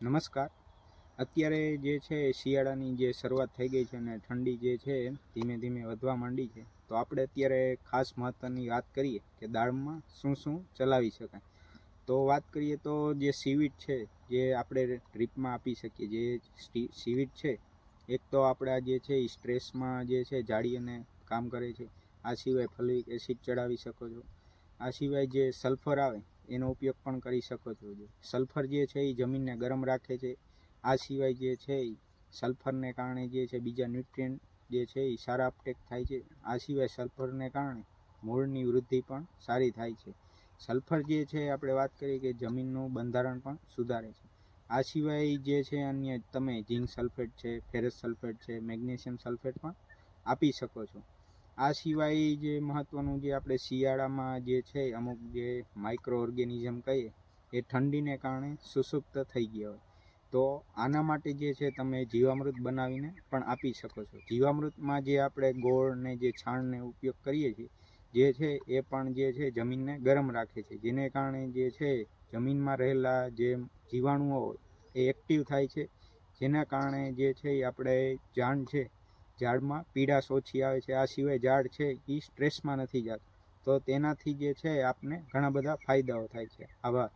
નમસ્કાર. અત્યારે જે છે શિયાળાની જે શરૂઆત થઈ ગઈ છે અને ઠંડી જે છે ધીમે ધીમે વધવા માંડી છે, તો આપણે અત્યારે ખાસ મહત્ત્વની વાત કરીએ કે દાળમાં શું શું ચલાવી શકાય. તો વાત કરીએ તો જે સીવીડ છે, જે આપણે ડ્રીપમાં આપી શકીએ. જે સીવીડ છે, એક તો આપણા જે છે એ સ્ટ્રેસમાં જે છે જાળી અને કામ કરે છે. આ સિવાય ફોલિક એસિડ ચડાવી શકો છો. આ સિવાય જે સલ્ફર આવે એનો ઉપયોગ પણ કરી શકો છો. સલ્ફર જે છે એ જમીનને ગરમ રાખે છે. આ સિવાય જે છે એ સલ્ફરને કારણે જે છે બીજા ન્યુટ્રિયન્ટ જે છે એ સારા અપટેક થાય છે. આ સિવાય સલ્ફરને કારણે મૂળની વૃદ્ધિ પણ સારી થાય છે. સલ્ફર જે છે આપણે વાત કરીએ કે જમીનનું બંધારણ પણ સુધારે છે. આ સિવાય જે છે અન્ય તમે ઝીંક સલ્ફેટ છે, ફેરસ સલ્ફેટ છે, મેગ્નેશિયમ સલ્ફેટ પણ આપી શકો છો. આ સિવાય જે મહત્ત્વનું જે આપણે શિયાળામાં જે છે અમુક જે માઇક્રો ઓર્ગેનિઝમ કહીએ એ ઠંડીને કારણે સુસુપ્ત થઈ ગયા હોય, તો આના માટે જે છે તમે જીવામૃત બનાવીને પણ આપી શકો છો. જીવામૃતમાં જે આપણે ગોળ ને જે છાણને ઉપયોગ કરીએ છીએ, જે છે એ પણ જે છે જમીનને ગરમ રાખે છે, જેને કારણે જે છે જમીનમાં રહેલા જે જીવાણુઓ હોય એ એક્ટિવ થાય છે, જેના કારણે જે છે એ આપણે ઝાડમાં પીડાશ ઓછી આવે છે. આ સિવાય ઝાડ છે એ સ્ટ્રેસમાં નથી જતું, તો તેનાથી જે છે આપને ઘણા બધા ફાયદાઓ થાય છે. આભાર.